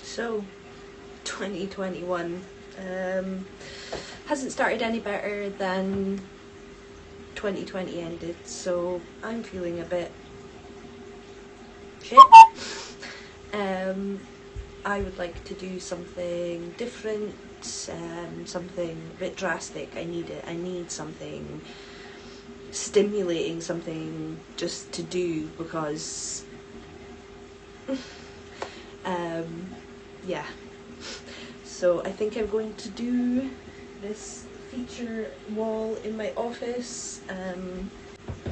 So 2021 hasn't started any better than 2020 ended, so I'm feeling a bit shit. I would like to do something different, something a bit drastic. I need it. I need something stimulating, something just to do, because yeah. So I think I'm going to do this feature wall in my office.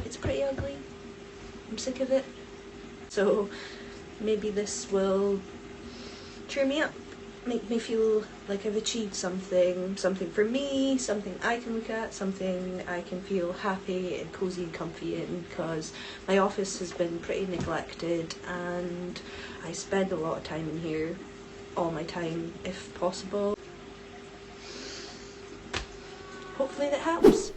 It's pretty ugly. I'm sick of it. So maybe this will cheer me up, make me feel like I've achieved something for me, something I can look at, something I can feel happy and cozy and comfy in, because my office has been pretty neglected and I spend a lot of time in here, all my time if possible. Hopefully that helps.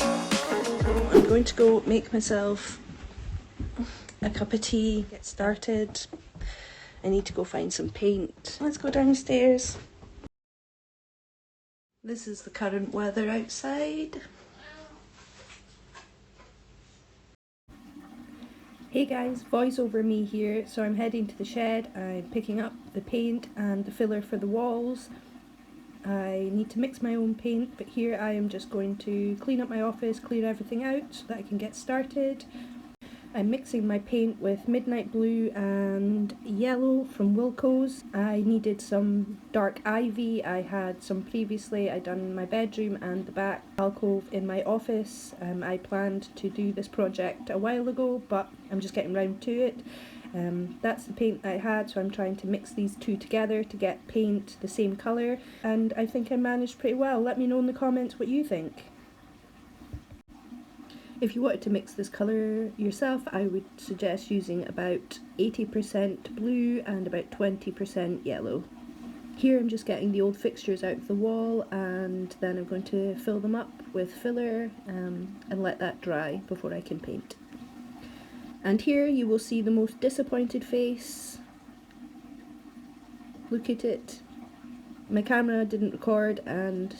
So I'm going to go make myself a cup of tea, get started. I need to go find some paint. Let's go downstairs. This is the current weather outside. Hey guys, voice over me here. So I'm heading to the shed. I'm picking up the paint and the filler for the walls. I need to mix my own paint, but here I am just going to clean up my office, clear everything out so that I can get started. I'm mixing my paint with midnight blue and yellow from Wilco's. I needed some dark ivy. I had some previously. I'd done my bedroom and the back alcove in my office. I planned to do this project a while ago, but I'm just getting round to it. That's the paint I had, so I'm trying to mix these two together to get paint the same colour, and I think I managed pretty well. Let me know in the comments what you think. If you wanted to mix this colour yourself, I would suggest using about 80% blue and about 20% yellow. Here I'm just getting the old fixtures out of the wall, and then I'm going to fill them up with filler and let that dry before I can paint. And here you will see the most disappointed face. Look at it. My camera didn't record and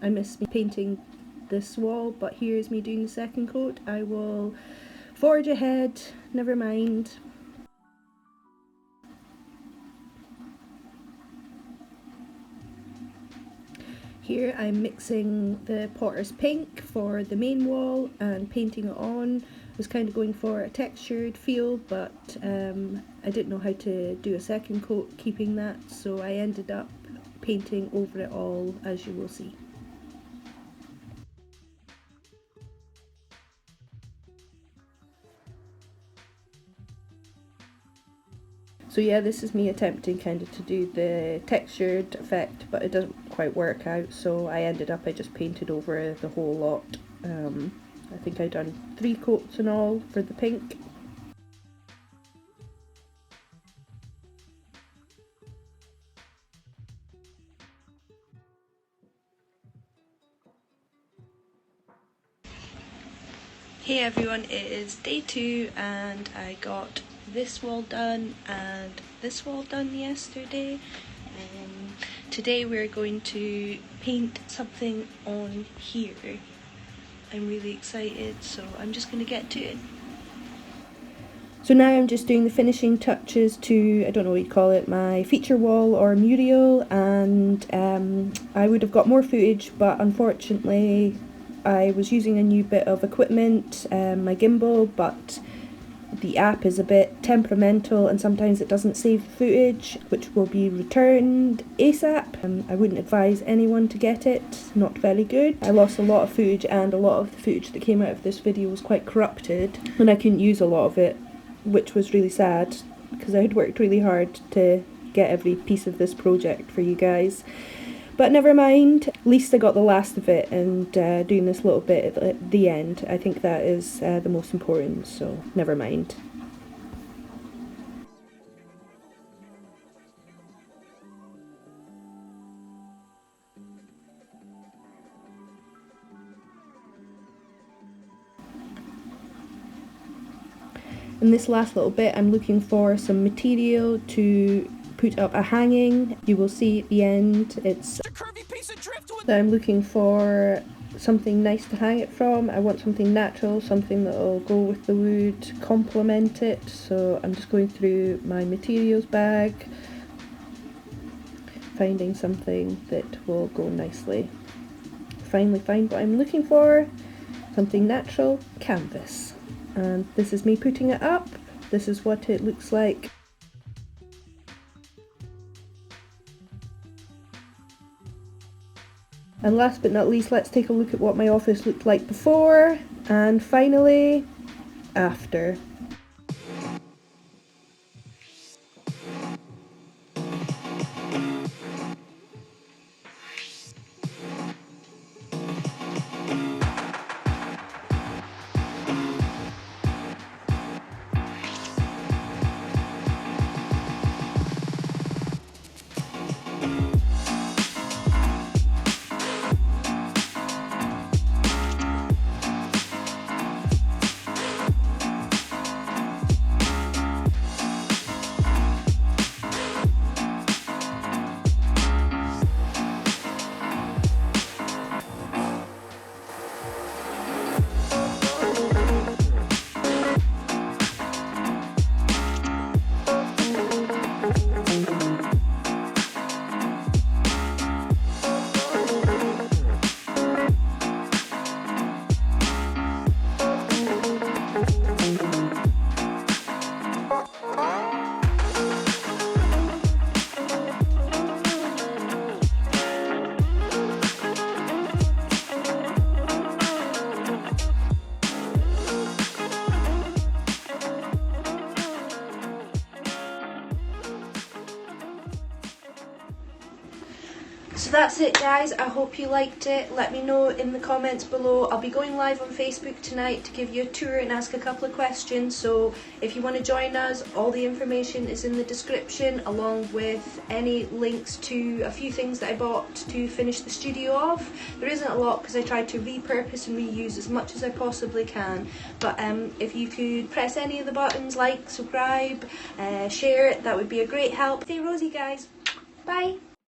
I miss painting this wall, but here's me doing the second coat. I will forge ahead, never mind. Here I'm mixing the Potter's Pink for the main wall and painting it on. I was kind of going for a textured feel, but I didn't know how to do a second coat keeping that, so I ended up painting over it all, as you will see. So yeah, this is me attempting kind of to do the textured effect, but it doesn't quite work out, so I just painted over the whole lot. I think I've done 3 coats in all for the pink. Hey everyone, it is day 2 and I got this wall done and this wall done yesterday. Today we're going to paint something on here. I'm really excited, so I'm just going to get to it. So now I'm just doing the finishing touches to, I don't know what you call it, my feature wall or mural, and I would have got more footage, but unfortunately I was using a new bit of equipment, my gimbal, but the app is a bit temperamental and sometimes it doesn't save footage, which will be returned ASAP. I wouldn't advise anyone to get it, not very good. I lost a lot of footage, and a lot of the footage that came out of this video was quite corrupted and I couldn't use a lot of it, which was really sad because I had worked really hard to get every piece of this project for you guys. But never mind, at least I got the last of it, and doing this little bit at the end, I think that is the most important, so never mind. In this last little bit I'm looking for some material to put up a hanging. You will see at the end it's that I'm looking for something nice to hang it from. I want something natural, something that will go with the wood, complement it. So I'm just going through my materials bag, finding something that will go nicely. Finally find what I'm looking for, something natural, canvas. And this is me putting it up. This is what it looks like. And last but not least, let's take a look at what my office looked like before, and finally, after. So that's it guys, I hope you liked it. Let me know in the comments below. I'll be going live on Facebook tonight to give you a tour and ask a couple of questions, so if you want to join us, all the information is in the description, along with any links to a few things that I bought to finish the studio off. There isn't a lot because I tried to repurpose and reuse as much as I possibly can, but if you could press any of the buttons, like, subscribe, share, that would be a great help. Stay rosy guys, bye!